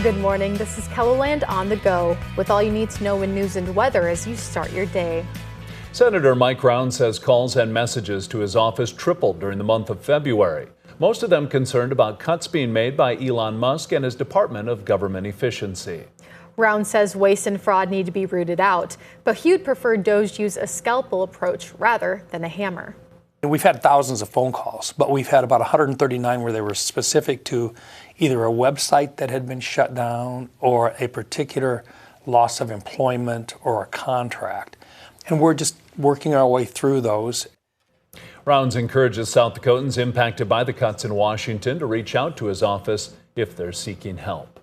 Good morning. This is KELOLAND on the go with all you need to know in news and weather as you start your day. Senator Mike Rounds says calls and messages to his office tripled during the month of February. Most of them concerned about cuts being made by Elon Musk and his Department of Government Efficiency. Rounds says waste and fraud need to be rooted out, but he'd prefer DOGE use a scalpel approach rather than a hammer. We've had thousands of phone calls, but we've had about 139 where they were specific to either a website that had been shut down or a particular loss of employment or a contract. And we're just working our way through those. Rounds encourages South Dakotans impacted by the cuts in Washington to reach out to his office if they're seeking help.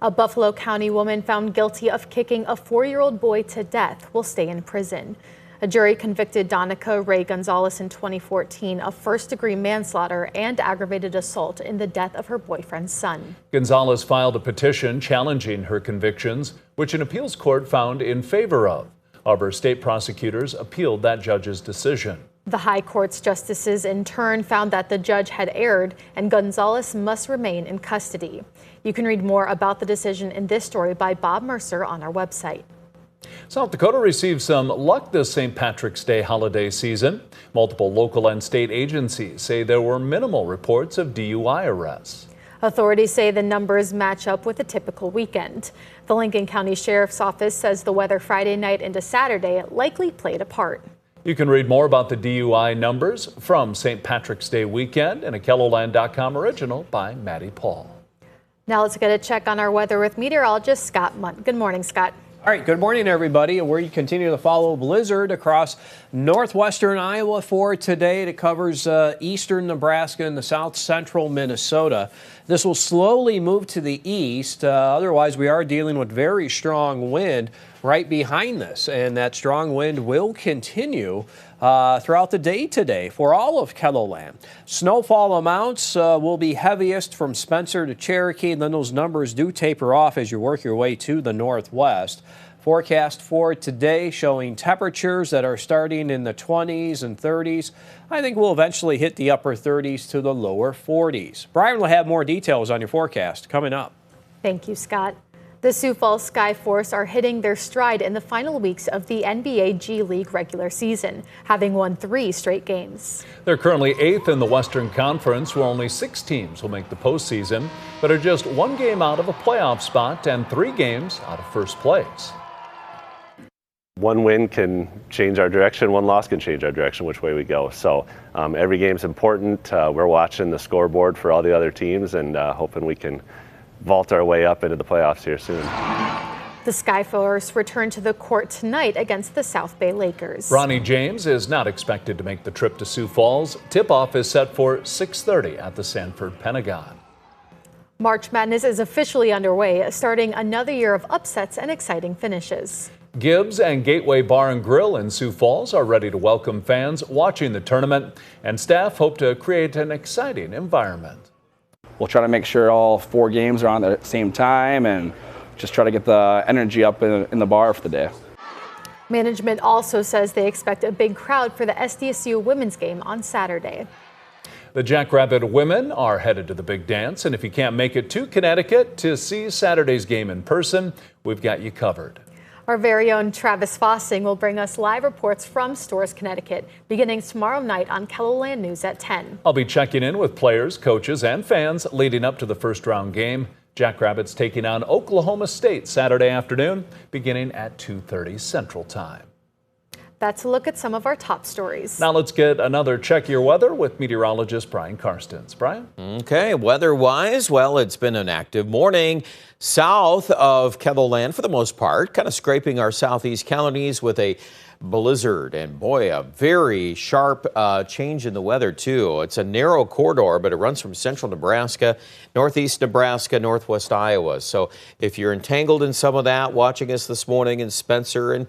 A Buffalo County woman found guilty of kicking a 4-year-old boy to death will stay in prison. A jury convicted Donica Ray Gonzalez in 2014 of first-degree manslaughter and aggravated assault in the death of her boyfriend's son. Gonzalez filed a petition challenging her convictions, which an appeals court found in favor of. However, state prosecutors appealed that judge's decision. The High Court's justices in turn found that the judge had erred and Gonzalez must remain in custody. You can read more about the decision in this story by Bob Mercer on our website. South Dakota received some luck this St. Patrick's Day holiday season. Multiple local and state agencies say there were minimal reports of DUI arrests. Authorities say the numbers match up with a typical weekend. The Lincoln County Sheriff's Office says the weather Friday night into Saturday likely played a part. You can read more about the DUI numbers from St. Patrick's Day weekend in a KELOLAND.com original by Maddie Paul. Now let's get a check on our weather with meteorologist Scott Munt. Good morning, Scott. All right, good morning, everybody. We continue to follow blizzard across northwestern Iowa for today. It covers eastern Nebraska and the south central Minnesota. This will slowly move to the east. Otherwise, we are dealing with very strong wind right behind this, and that strong wind will continue throughout the day today for all of KELOLAND. Snowfall amounts will be heaviest from Spencer to Cherokee, and then those numbers do taper off as you work your way to the northwest. Forecast for today showing temperatures that are starting in the 20s and 30s. I think we'll eventually hit the upper 30s to the lower 40s. Brian will have more details on your forecast coming up. Thank you, Scott. The Sioux Falls Skyforce are hitting their stride in the final weeks of the NBA G League regular season, having won 3 straight games. They're currently 8th in the Western Conference, where only 6 teams will make the postseason, but are just 1 game out of a playoff spot and 3 games out of first place. One win can change our direction, one loss can change our direction, which way we go. So every game's important. We're watching the scoreboard for all the other teams and hoping we can vault our way up into the playoffs here soon. The Skyforce return to the court tonight against the South Bay Lakers. Ronnie James is not expected to make the trip to Sioux Falls. Tip-off is set for 6:30 at the Sanford Pentagon. March Madness is officially underway, starting another year of upsets and exciting finishes. Gibbs and Gateway Bar and Grill in Sioux Falls are ready to welcome fans watching the tournament, and staff hope to create an exciting environment. We'll try to make sure all 4 games are on at the same time and just try to get the energy up in the bar for the day. Management also says they expect a big crowd for the SDSU women's game on Saturday. The Jackrabbit women are headed to the big dance, and if you can't make it to Connecticut to see Saturday's game in person, we've got you covered. Our very own Travis Fossing will bring us live reports from Storrs, Connecticut, beginning tomorrow night on KELOLAND News at 10. I'll be checking in with players, coaches, and fans leading up to the first round game. Jackrabbits taking on Oklahoma State Saturday afternoon, beginning at 2:30 Central Time. That's a look at some of our top stories. Now let's get another check your weather with meteorologist Brian Karstens. Brian? Okay, weather-wise, well, it's been an active morning south of KELOLAND for the most part, kind of scraping our southeast counties with a blizzard, and boy, a very sharp change in the weather too. It's a narrow corridor, but it runs from central Nebraska, northeast Nebraska, northwest Iowa. So if you're entangled in some of that, watching us this morning in Spencer and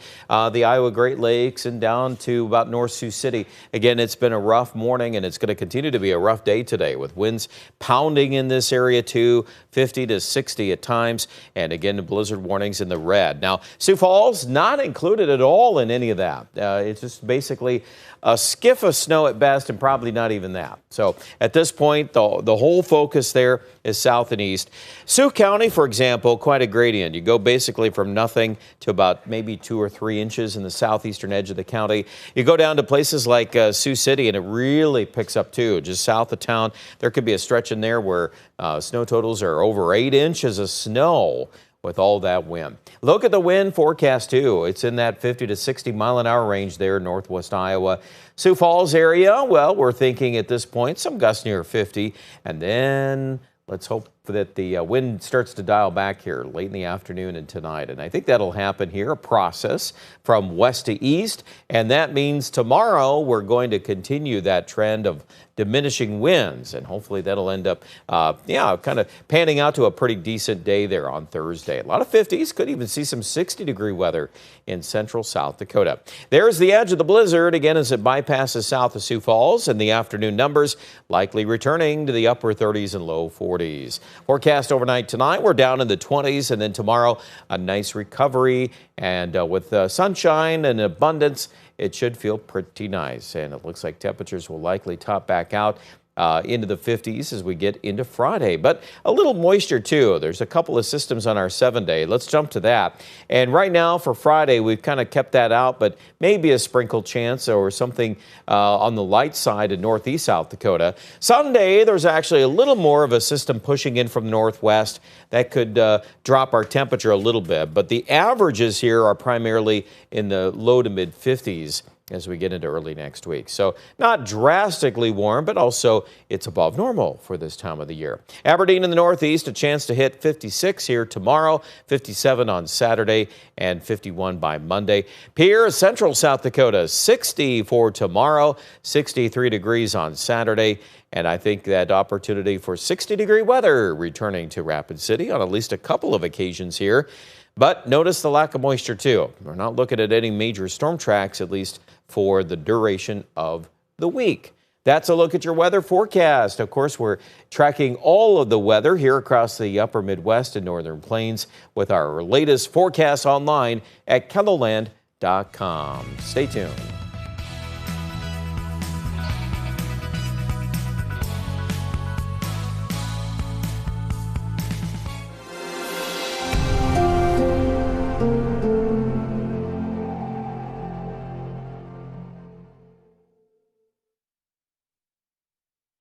the Iowa Great Lakes and down to about North Sioux City, again, it's been a rough morning, and it's going to continue to be a rough day today with winds pounding in this area too, 50 to 60 at times, and again, the blizzard warnings in the red. Now, Sioux Falls not included at all in any of that. It's just basically a skiff of snow at best, and probably not even that. So at this point, the whole focus there is south and east. Sioux County, for example, quite a gradient. You go basically from nothing to about maybe 2 or 3 inches in the southeastern edge of the county. You go down to places like Sioux City, and it really picks up too. Just south of town, there could be a stretch in there where snow totals are over 8 inches of snow with all that wind. Look at the wind forecast too. It's in that 50 to 60 mile an hour range there in northwest Iowa. Sioux Falls area, well, we're thinking at this point some gusts near 50, and then let's hope that the wind starts to dial back here late in the afternoon and tonight. And I think that'll happen here, a process from west to east. And that means tomorrow we're going to continue that trend of diminishing winds. And hopefully that'll end up, kind of panning out to a pretty decent day there on Thursday. A lot of 50s, could even see some 60-degree weather in central South Dakota. There's the edge of the blizzard again as it bypasses south of Sioux Falls, and the afternoon numbers likely returning to the upper 30s and low 40s. Forecast overnight tonight, we're down in the 20s, and then tomorrow a nice recovery, and with sunshine and abundance, it should feel pretty nice. And it looks like temperatures will likely top back out into the 50s as we get into Friday, but a little moisture too. There's a couple of systems on our 7-day. Let's jump to that. And right now for Friday, we've kind of kept that out, but maybe a sprinkle chance or something on the light side in northeast South Dakota. Sunday, there's actually a little more of a system pushing in from the northwest that could drop our temperature a little bit, but the averages here are primarily in the low to mid 50s. As we get into early next week. So not drastically warm, but also it's above normal for this time of the year. Aberdeen in the northeast, a chance to hit 56 here tomorrow, 57 on Saturday, and 51 by Monday. Pierre, central South Dakota, 60 for tomorrow, 63 degrees on Saturday. And I think that opportunity for 60-degree weather returning to Rapid City on at least a couple of occasions here. But notice the lack of moisture too. We're not looking at any major storm tracks, at least for the duration of the week. That's a look at your weather forecast. Of course, we're tracking all of the weather here across the upper Midwest and northern plains with our latest forecast online at KELOLAND.com. Stay tuned.